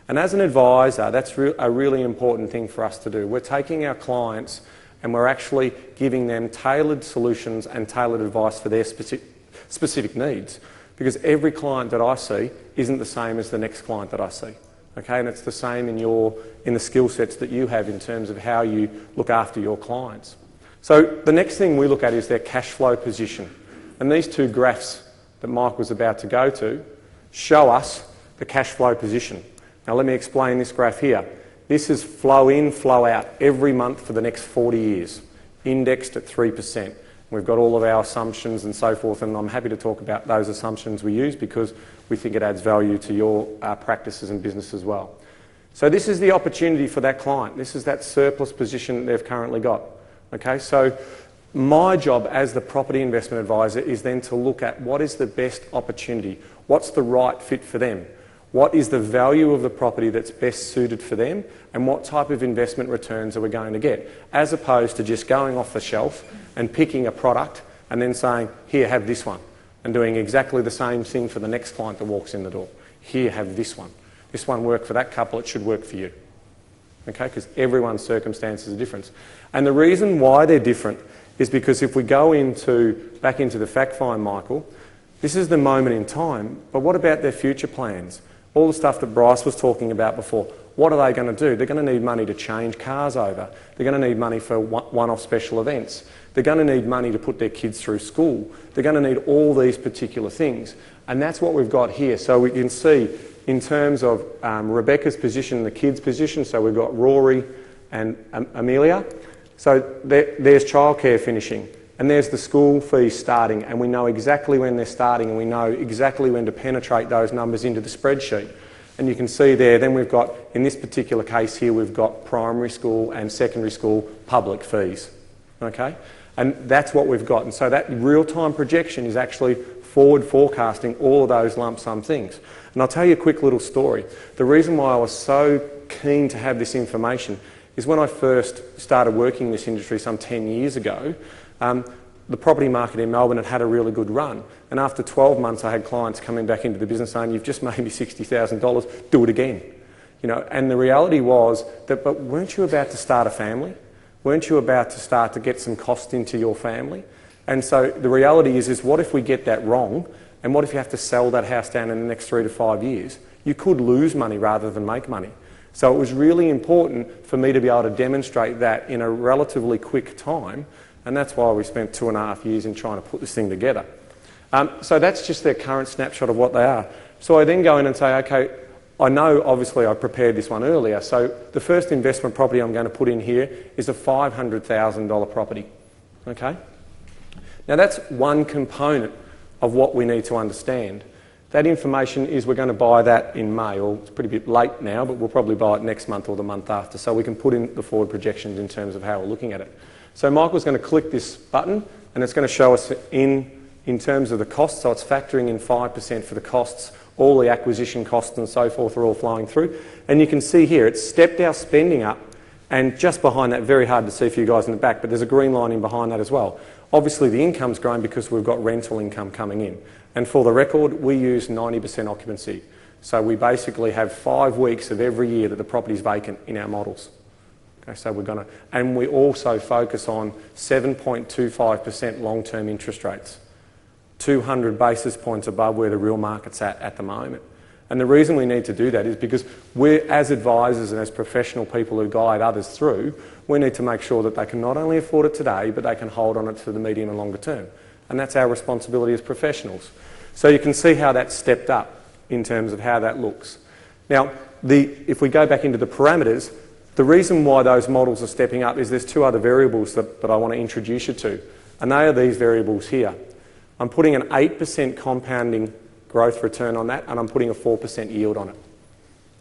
And as an advisor, that's a really important thing for us to do. We're taking our clients and we're actually giving them tailored solutions and tailored advice for their specific needs. Because every client that I see isn't the same as the next client that I see. Okay, and it's the same in the skill sets that you have in terms of how you look after your clients. So the next thing we look at is their cash flow position. And these two graphs that Mike was about to go to show us the cash flow position. Now let me explain this graph here. This is flow in, flow out every month for the next 40 years, indexed at 3%. We've got all of our assumptions and so forth, and I'm happy to talk about those assumptions we use because we think it adds value to your practices and business as well. So this is the opportunity for that client. This is that surplus position that they've currently got. Okay, so my job as the property investment advisor is then to look at what is the best opportunity, what's the right fit for them, what is the value of the property that's best suited for them, and what type of investment returns are we going to get, as opposed to just going off the shelf and picking a product and then saying, here, have this one, and doing exactly the same thing for the next client that walks in the door. Here, have this one. This one worked for that couple, it should work for you. Okay, because everyone's circumstances are different. And the reason why they're different is because if we go back into the fact find, Michael, this is the moment in time, but what about their future plans? All the stuff that Bryce was talking about before, what are they going to do? They're going to need money to change cars over. They're going to need money for one-off special events. They're going to need money to put their kids through school. They're going to need all these particular things. And that's what we've got here. So we can see in terms of Rebecca's position and the kids' position, so we've got Rory and Amelia. So there's childcare finishing. And there's the school fees starting, and we know exactly when they're starting, and we know exactly when to penetrate those numbers into the spreadsheet. And you can see there, then we've got, in this particular case here, we've got primary school and secondary school public fees. Okay? And that's what we've got. And so that real-time projection is actually forward forecasting all of those lump sum things. And I'll tell you a quick little story. The reason why I was so keen to have this information is when I first started working in this industry some 10 years ago, the property market in Melbourne had a really good run. And after 12 months, I had clients coming back into the business saying, you've just made me $60,000, do it again. You know, and the reality was that, but weren't you about to start a family? Weren't you about to start to get some cost into your family? And so the reality is what if we get that wrong? And what if you have to sell that house down in the next 3 to 5 years? You could lose money rather than make money. So it was really important for me to be able to demonstrate that in a relatively quick time. And that's why we spent 2.5 years in trying to put this thing together. So that's just their current snapshot of what they are. So I then go in and say, okay, I know obviously I prepared this one earlier. So the first investment property I'm going to put in here is a $500,000 property. Okay? Now that's one component of what we need to understand. That information is we're going to buy that in May, or it's pretty bit late now, but we'll probably buy it next month or the month after. So we can put in the forward projections in terms of how we're looking at it. So Michael's going to click this button and it's going to show us in terms of the costs. So it's factoring in 5% for the costs. All the acquisition costs and so forth are all flowing through. And you can see here, it's stepped our spending up, and just behind that, very hard to see for you guys in the back, but there's a green line in behind that as well. Obviously the income's grown because we've got rental income coming in. And for the record, we use 90% occupancy. So we basically have 5 weeks of every year that the property's vacant in our models. Okay, so and we also focus on 7.25% long-term interest rates, 200 basis points above where the real market's at the moment. And the reason we need to do that is because we're, as advisors and as professional people who guide others through, we need to make sure that they can not only afford it today, but they can hold on it for the medium and longer term. And that's our responsibility as professionals. So you can see how that's stepped up in terms of how that looks. Now, if we go back into the parameters, the reason why those models are stepping up is there's two other variables that I want to introduce you to, and they are these variables here. I'm putting an 8% compounding growth return on that, and I'm putting a 4% yield on it.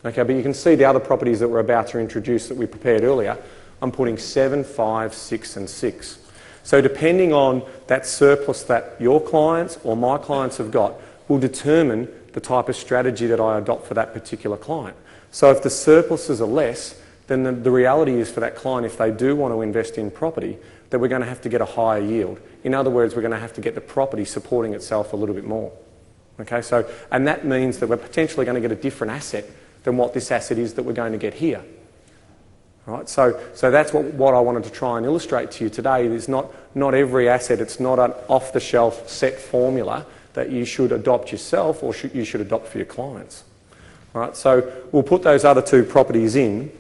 Okay, but you can see the other properties that we're about to introduce that we prepared earlier, I'm putting 7, 5, 6 and 6. So depending on that surplus that your clients or my clients have got will determine the type of strategy that I adopt for that particular client. So if the surpluses are less, then the reality is for that client, if they do want to invest in property, that we're going to have to get a higher yield. In other words, we're going to have to get the property supporting itself a little bit more. Okay, so, and that means that we're potentially going to get a different asset than what this asset is that we're going to get here. Right, so that's what I wanted to try and illustrate to you today. Is not every asset, it's not an off-the-shelf set formula that you should adopt yourself or you should adopt for your clients. All right, so we'll put those other two properties in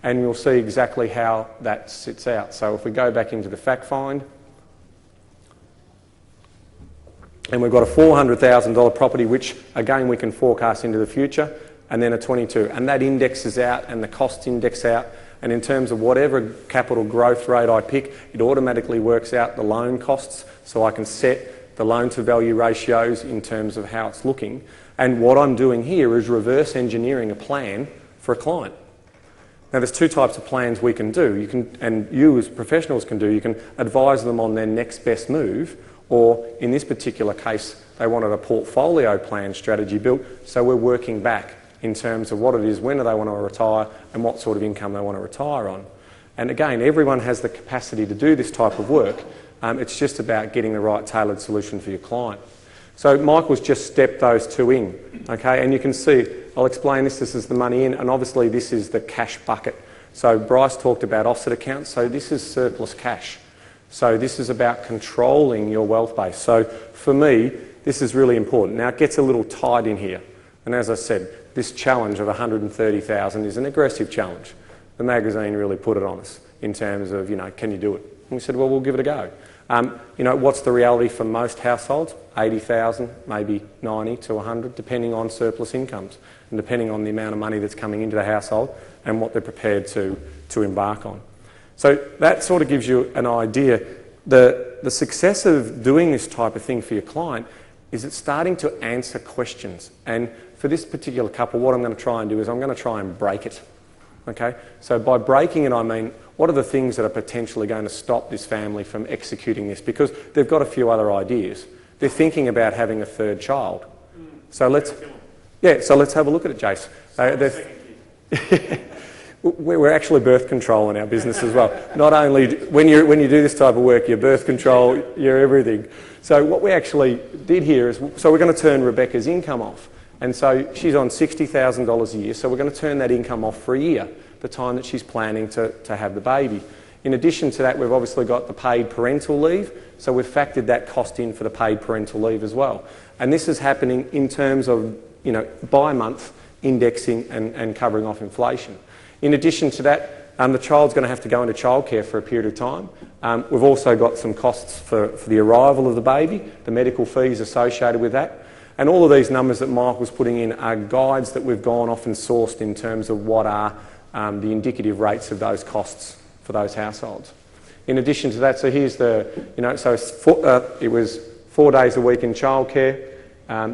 and you'll see exactly how that sits out. So if we go back into the fact find, and we've got a $400,000 property, which again we can forecast into the future, and then a 22, and that indexes out and the cost index out, and in terms of whatever capital growth rate I pick, it automatically works out the loan costs, so I can set the loan to value ratios in terms of how it's looking. And what I'm doing here is reverse engineering a plan for a client. Now there's two types of plans we can do. And you as professionals can do, you can advise them on their next best move, or in this particular case, they wanted a portfolio plan strategy built, so we're working back in terms of what it is, when do they want to retire, and what sort of income they want to retire on. And again, everyone has the capacity to do this type of work. It's just about getting the right tailored solution for your client. So Michael's just stepped those two in, okay? And you can see, I'll explain this is the money in, and obviously this is the cash bucket. So Bryce talked about offset accounts, so this is surplus cash. So this is about controlling your wealth base. So for me, this is really important. Now it gets a little tight in here. And as I said, this challenge of 130,000 is an aggressive challenge. The magazine really put it on us in terms of, can you do it? And we said, well, we'll give it a go. What's the reality for most households? 80,000, maybe 90 to 100, depending on surplus incomes and depending on the amount of money that's coming into the household and what they're prepared to embark on. So that sort of gives you an idea. The success of doing this type of thing for your client is it's starting to answer questions. And for this particular couple, what I'm going to try and do is I'm going to try and break it. Okay? So by breaking it, I mean, what are the things that are potentially going to stop this family from executing this? Because they've got a few other ideas. They're thinking about having a third child. So let's have a look at it, Jace. We're actually birth control in our business as well. Not only when you do this type of work, you're birth control, you're everything. So what we actually did here is, so we're going to turn Rebecca's income off. And so she's on $60,000 a year, so we're going to turn that income off for a year, the time that she's planning to have the baby. In addition to that, we've obviously got the paid parental leave, so we've factored that cost in for the paid parental leave as well. And this is happening in terms of, by month indexing and covering off inflation. In addition to that, the child's going to have to go into childcare for a period of time. We've also got some costs for the arrival of the baby, the medical fees associated with that. And all of these numbers that Mike was putting in are guides that we've gone off and sourced in terms of what are the indicative rates of those costs for those households. In addition to that, so here's it was 4 days a week in childcare,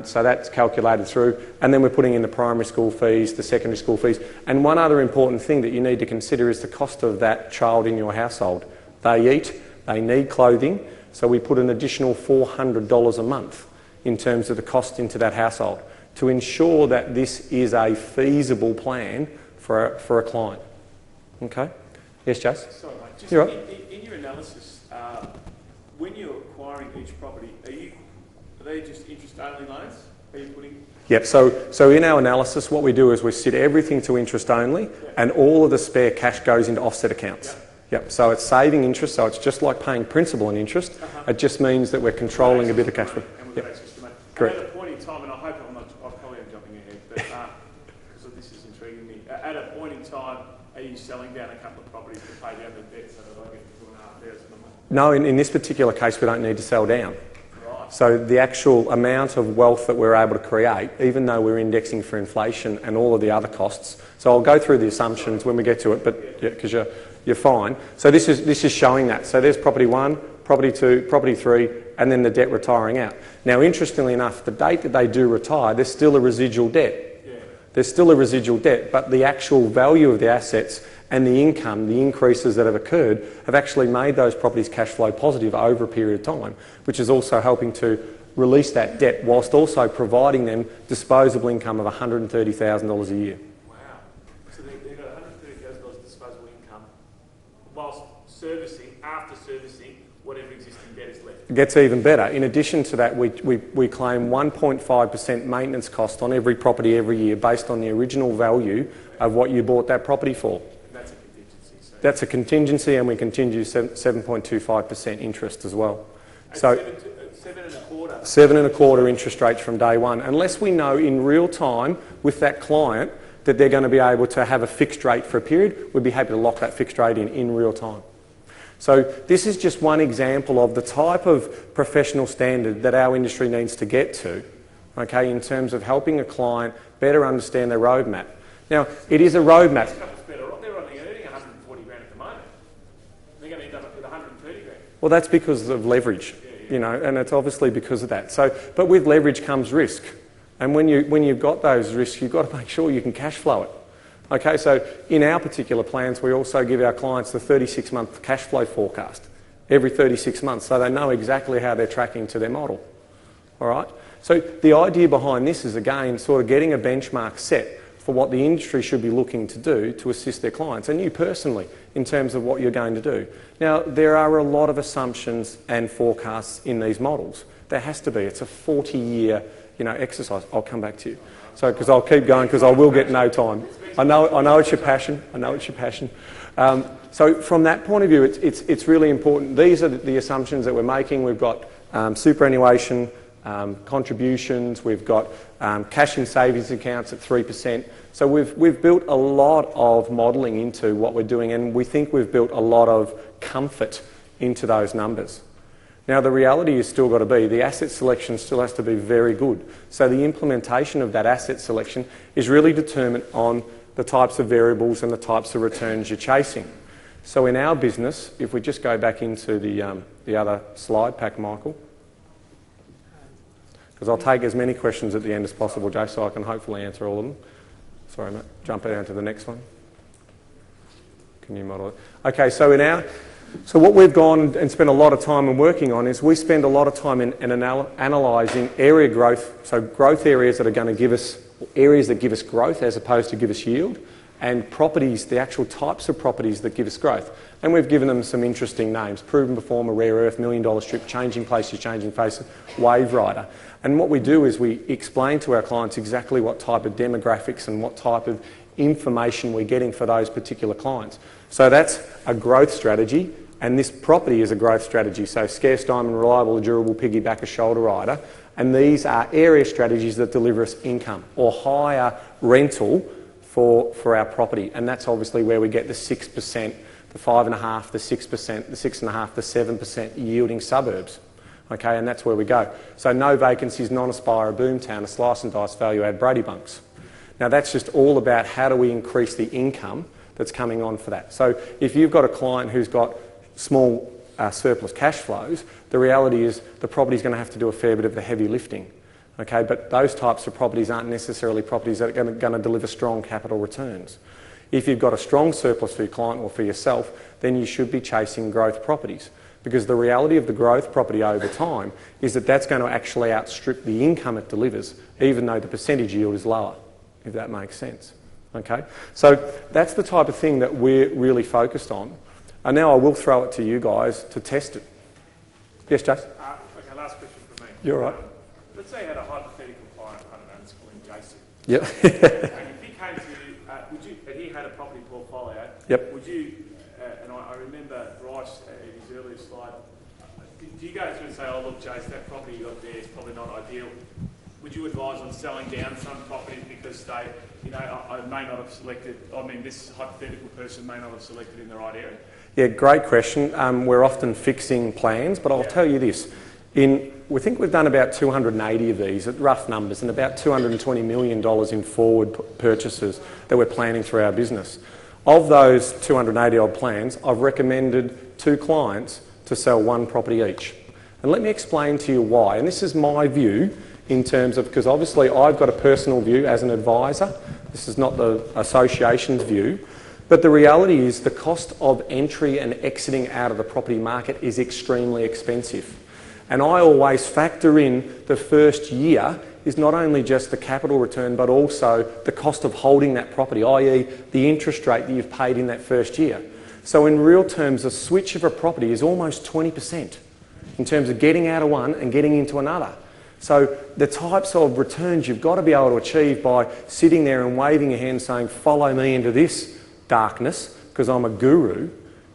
so that's calculated through, and then we're putting in the primary school fees, the secondary school fees, and one other important thing that you need to consider is the cost of that child in your household. They eat, they need clothing, so we put an additional $400 a month in terms of the cost into that household to ensure that this is a feasible plan for a client. Okay? Yes, Jess? Sorry, mate. Just You're right. in your analysis, when you're acquiring each property, are they just interest-only loans? Are you putting... Yep, so in our analysis, what we do is we sit everything to interest only, and all of the spare cash goes into offset accounts. Yep, so it's saving interest, so it's just like paying principal and interest. It just means that we're controlling a bit of cash flow. Correct. At a point in time, and I hope I probably am jumping ahead, but because this is intriguing me, at a point in time, are you selling down a couple of properties to pay down the debt so that I get $2,500 a month? No, in this particular case, we don't need to sell down. Right. So the actual amount of wealth that we're able to create, even though we're indexing for inflation and all of the other costs. So I'll go through the assumptions when we get to it, but because you're fine. So this is showing that. So there's property 1, property 2, property 3, and then the debt retiring out. Now, interestingly enough, the date that they do retire, there's still a residual debt. There's still a residual debt, but the actual value of the assets and the income, the increases that have occurred, have actually made those properties cash flow positive over a period of time, which is also helping to release that debt whilst also providing them disposable income of $130,000 a year. Wow. So they've got $130,000 disposable income whilst servicing, after servicing, whatever existing debt is left. It gets even better. In addition to that, we claim 1.5% maintenance cost on every property every year based on the original value of what you bought that property for. That's a contingency. So That's a contingency, and we continue 7.25% interest as well. So 7.25%. 7.25% interest rates from day one, unless we know in real time with that client that they're going to be able to have a fixed rate for a period. We'd be happy to lock that fixed rate in real time. So this is just one example of the type of professional standard that our industry needs to get to, okay, in terms of helping a client better understand their roadmap. Now, it is a roadmap. They're only earning 140 grand at the moment. They're going to end up with 130 grand. Well, that's because of leverage, you know, and it's obviously because of that. So, but with leverage comes risk. And when you've got those risks, you've got to make sure you can cash flow it. Okay, so in our particular plans, we also give our clients the 36-month cash flow forecast every 36 months, so they know exactly how they're tracking to their model. All right? So the idea behind this is, again, sort of getting a benchmark set for what the industry should be looking to do to assist their clients, and you personally, in terms of what you're going to do. Now, there are a lot of assumptions and forecasts in these models. There has to be. It's a 40-year, exercise. I'll come back to you. So, because I'll keep going, because I will get no time. I know it's your passion. I know it's your passion. So from that point of view, it's really important. These are the assumptions that we're making. We've got superannuation, contributions. We've got cash and savings accounts at 3%. So we've built a lot of modelling into what we're doing, and we think we've built a lot of comfort into those numbers. Now, the reality is still got to be, the asset selection still has to be very good. So the implementation of that asset selection is really determined on the types of variables and the types of returns you're chasing. So in our business, if we just go back into the other slide pack, Michael, because I'll take as many questions at the end as possible, Jay, so I can hopefully answer all of them. Sorry, mate. Jump down to the next one. Can you model it? Okay, so what we've gone and spent a lot of time and working on is we spend a lot of time in analysing area growth, so growth areas that are going to give us, areas that give us growth as opposed to give us yield, and properties, the actual types of properties that give us growth. And we've given them some interesting names: proven performer, rare earth, $1 million strip, changing places, changing faces, wave rider. And what we do is we explain to our clients exactly what type of demographics and what type of information we're getting for those particular clients. So that's a growth strategy. And this property is a growth strategy, so scarce, diamond, reliable, durable, piggyback, a shoulder rider. And these are area strategies that deliver us income or higher rental for our property. And that's obviously where we get the 6%, the 5.5%, the 6%, the 6.5%, the 7% yielding suburbs. Okay, and that's where we go. So no vacancies, non-aspire, boomtown, a slice and dice value add Brady bunks. Now that's just all about how do we increase the income that's coming on for that. So if you've got a client who's got small surplus cash flows, the reality is the property's going to have to do a fair bit of the heavy lifting. Okay, but those types of properties aren't necessarily properties that are going to deliver strong capital returns. If you've got a strong surplus for your client or for yourself, then you should be chasing growth properties, because the reality of the growth property over time is that that's going to actually outstrip the income it delivers, even though the percentage yield is lower, if that makes sense. Okay, so that's the type of thing that we're really focused on. And now I will throw it to you guys to test it. Yes, Jace? Okay, last question from me. You're right. Let's say you had a hypothetical client, I don't know, let's call him Jason. Yep. And if he came to you, and he had a property portfolio, yep. Would you, and I remember Bryce in his earlier slide, do you go through and say, oh look Jason, that property you got there is probably not ideal? Would you advise on selling down some properties because they, I may not have selected, this hypothetical person may not have selected in the right area? Yeah, great question. We're often fixing plans, but I'll tell you this. We think we've done about 280 of these at rough numbers and about $220 million in forward purchases that we're planning through our business. Of those 280 odd plans, I've recommended 2 clients to sell 1 property each. And let me explain to you why. And this is my view in terms of, because obviously I've got a personal view as an advisor. This is not the association's view. But the reality is the cost of entry and exiting out of the property market is extremely expensive. And I always factor in the first year is not only just the capital return, but also the cost of holding that property, i.e. the interest rate that you've paid in that first year. So in real terms, a switch of a property is almost 20% in terms of getting out of one and getting into another. So the types of returns you've got to be able to achieve by sitting there and waving your hand saying, follow me into this darkness because I'm a guru,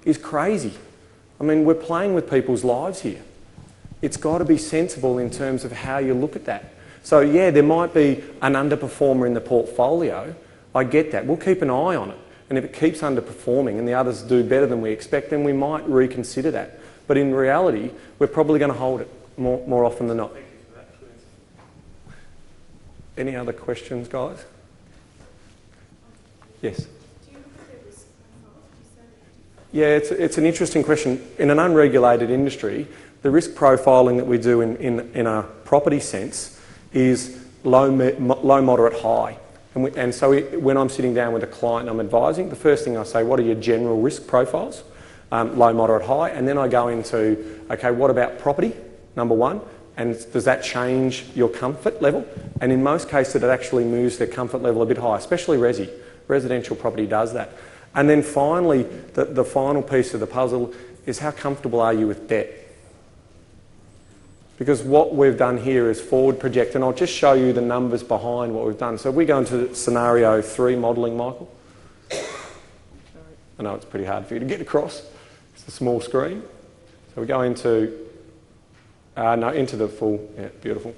is crazy. I mean, we're playing with people's lives here. It's got to be sensible in terms of how you look at that. So yeah, there might be an underperformer in the portfolio. I get that. We'll keep an eye on it. And if it keeps underperforming and the others do better than we expect, then we might reconsider that. But in reality, we're probably going to hold it more often than not. Thank you for that. Any other questions, guys? Yes? Do you look at the risk profile? Yeah, it's an interesting question. In an unregulated industry, the risk profiling that we do in a property sense is low, moderate, high. And so when I'm sitting down with a client I'm advising, the first thing I say, what are your general risk profiles? Low, moderate, high. And then I go into, okay, what about property, number one? And does that change your comfort level? And in most cases, it actually moves their comfort level a bit higher, especially resi. Residential property does that. And then finally, the final piece of the puzzle is how comfortable are you with debt? Because what we've done here is forward project, and I'll just show you the numbers behind what we've done. So if we go into scenario 3 modelling, Michael. I know it's pretty hard for you to get across. It's a small screen. So we go into, into the full, yeah, beautiful.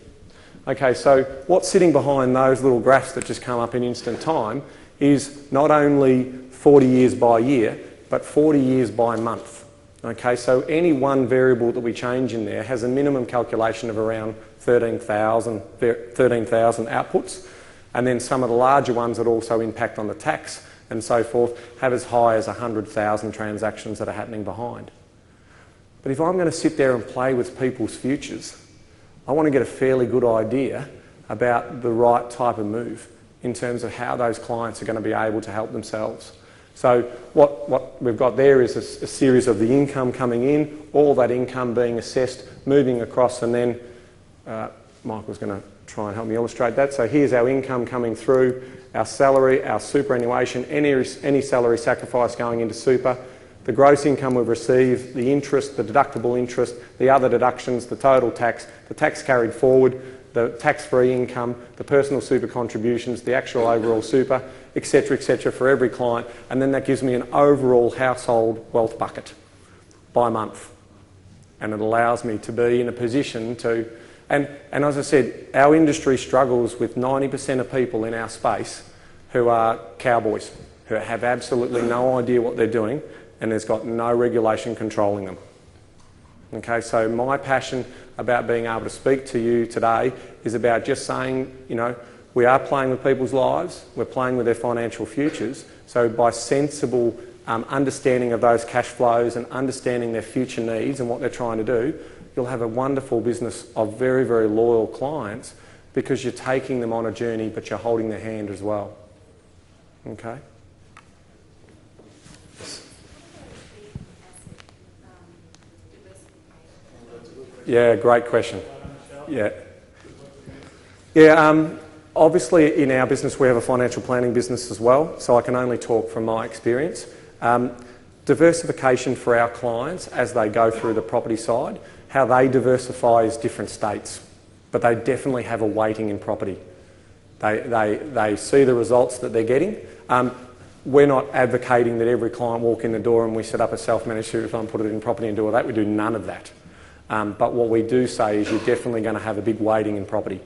Okay, so what's sitting behind those little graphs that just come up in instant time is not only 40 years by year, but 40 years by month. Okay, so any one variable that we change in there has a minimum calculation of around 13,000 outputs, and then some of the larger ones that also impact on the tax and so forth have as high as 100,000 transactions that are happening behind. But if I'm going to sit there and play with people's futures, I want to get a fairly good idea about the right type of move in terms of how those clients are going to be able to help themselves. So what we've got there is a series of the income coming in, all that income being assessed, moving across, and then Michael's going to try and help me illustrate that. So here's our income coming through, our salary, our superannuation, any salary sacrifice going into super, the gross income we've received, the interest, the deductible interest, the other deductions, the total tax, the tax carried forward, the tax-free income, the personal super contributions, the actual overall super, etc. for every client, and then that gives me an overall household wealth bucket by month. And it allows me to be in a position to, and as I said, our industry struggles with 90% of people in our space who are cowboys, who have absolutely no idea what they're doing, and there's got no regulation controlling them. Okay, so my passion about being able to speak to you today is about just saying, you know, we are playing with people's lives, we're playing with their financial futures, so by sensible understanding of those cash flows and understanding their future needs and what they're trying to do, you'll have a wonderful business of very, very loyal clients because you're taking them on a journey but you're holding their hand as well. Okay? Yeah, great question. Yeah. Obviously in our business we have a financial planning business as well, so I can only talk from my experience. Diversification for our clients as they go through the property side, how they diversify is different states, but they definitely have a weighting in property. They see the results that they're getting. We're not advocating that every client walk in the door and we set up a self-managed super fund, put it in property and do all that. We do none of that. But what we do say is you're definitely going to have a big weighting in property.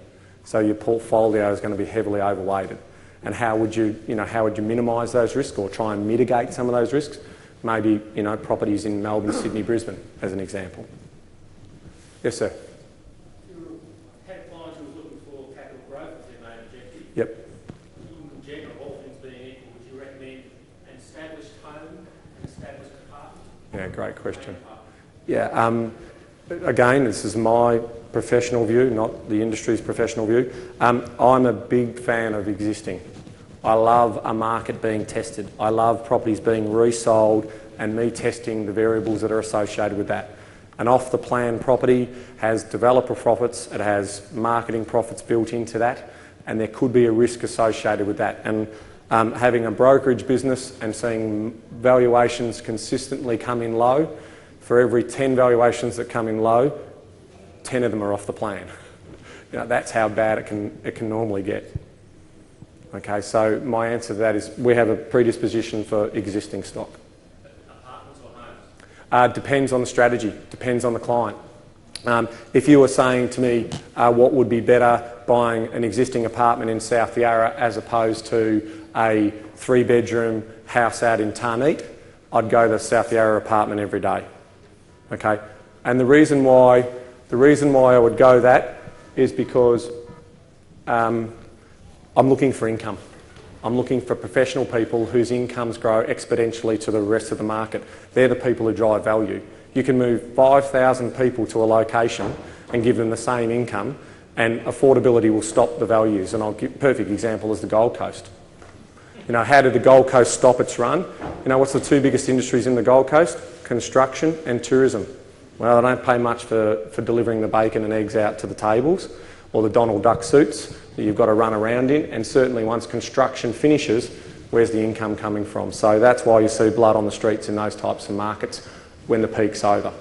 So your portfolio is going to be heavily overweighted. And how would you minimise those risks or try and mitigate some of those risks? Maybe, properties in Melbourne, Sydney, Brisbane, as an example. Yes, sir. Yeah, great question. Yeah, again, this is my professional view, not the industry's professional view. I'm a big fan of existing. I love a market being tested. I love properties being resold and me testing the variables that are associated with that. An off-the-plan property has developer profits, it has marketing profits built into that, and there could be a risk associated with that. And having a brokerage business and seeing valuations consistently come in low, for every 10 valuations that come in low, 10 of them are off the plan. You know, that's how bad it can normally get. Okay, so my answer to that is we have a predisposition for existing stock. Apartments or homes? Depends on the strategy, depends on the client. If you were saying to me what would be better buying an existing apartment in South Yarra as opposed to a 3-bedroom house out in Tarneet, I'd go to the South Yarra apartment every day. Okay, and the reason why I would go that is because I'm looking for income. I'm looking for professional people whose incomes grow exponentially to the rest of the market. They're the people who drive value. You can move 5,000 people to a location and give them the same income, and affordability will stop the values. And I'll give a perfect example is the Gold Coast. You know, how did the Gold Coast stop its run? You know, what's the two biggest industries in the Gold Coast? Construction and tourism. Well, they don't pay much for delivering the bacon and eggs out to the tables, or the Donald Duck suits that you've got to run around in. And certainly once construction finishes, where's the income coming from? So that's why you see blood on the streets in those types of markets when the peak's over.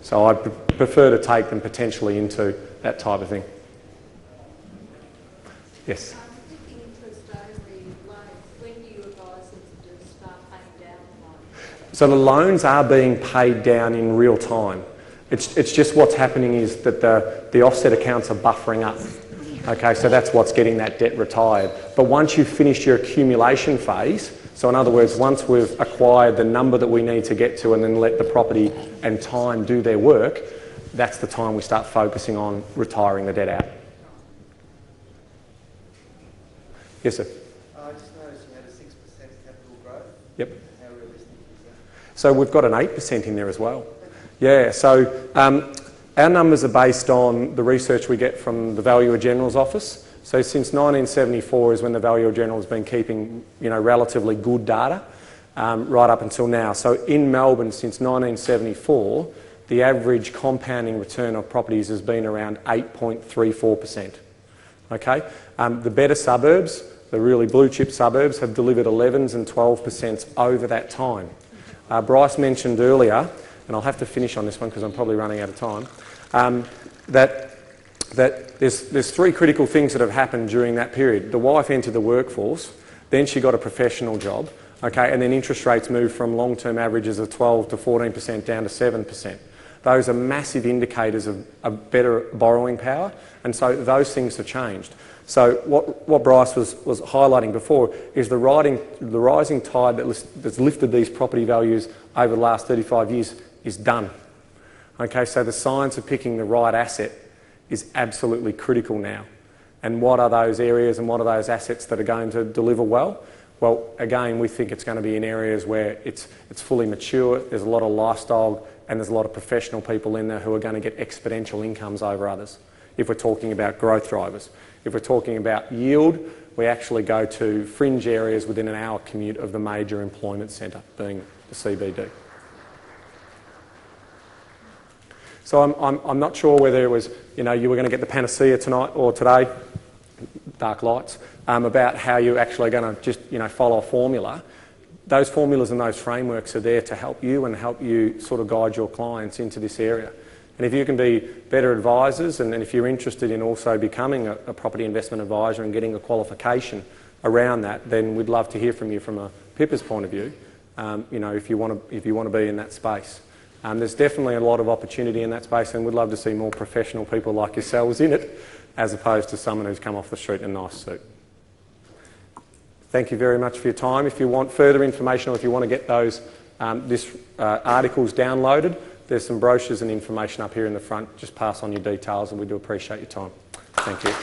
So I prefer to take them potentially into that type of thing. Yes? Predicting interest only loans, when do you advise them to start paying down loans? So the loans are being paid down in real time. It's just what's happening is that the offset accounts are buffering up. Okay, so that's what's getting that debt retired. But once you've finished your accumulation phase, so in other words, once we've acquired the number that we need to get to and then let the property and time do their work, that's the time we start focusing on retiring the debt out. Yes, sir? I just noticed you had a 6% capital growth. Yep. How realistic is that? So we've got an 8% in there as well. Yeah, so our numbers are based on the research we get from the Valuer General's office. So since 1974 is when the Valuer General has been keeping, relatively good data right up until now. So in Melbourne since 1974, the average compounding return of properties has been around 8.34%. Okay, the better suburbs, the really blue chip suburbs, have delivered 11s and 12% over that time. Bryce mentioned earlier, and I'll have to finish on this one because I'm probably running out of time, that there's three critical things that have happened during that period. The wife entered the workforce, then she got a professional job, okay, and then interest rates moved from long-term averages of 12 to 14% down to 7%. Those are massive indicators of better borrowing power, and so those things have changed. So what Bryce was highlighting before is the rising tide that's lifted these property values over the last 35 years is done. Okay, so the science of picking the right asset is absolutely critical now. And what are those areas and what are those assets that are going to deliver well? Well, again, we think it's going to be in areas where it's fully mature, there's a lot of lifestyle, and there's a lot of professional people in there who are going to get exponential incomes over others. If we're talking about growth drivers. If we're talking about yield, we actually go to fringe areas within an hour commute of the major employment centre, being the CBD. So I'm not sure whether it was, you were going to get the panacea tonight or today, dark lights, about how you're actually going to just, follow a formula. Those formulas and those frameworks are there to help you and help you sort of guide your clients into this area. And if you can be better advisors, and if you're interested in also becoming a property investment advisor and getting a qualification around that, then we'd love to hear from you from a Pippa's point of view, if you want to be in that space. There's definitely a lot of opportunity in that space, and we'd love to see more professional people like yourselves in it, as opposed to someone who's come off the street in a nice suit. Thank you very much for your time. If you want further information or if you want to get those articles downloaded, there's some brochures and information up here in the front. Just pass on your details, and we do appreciate your time. Thank you.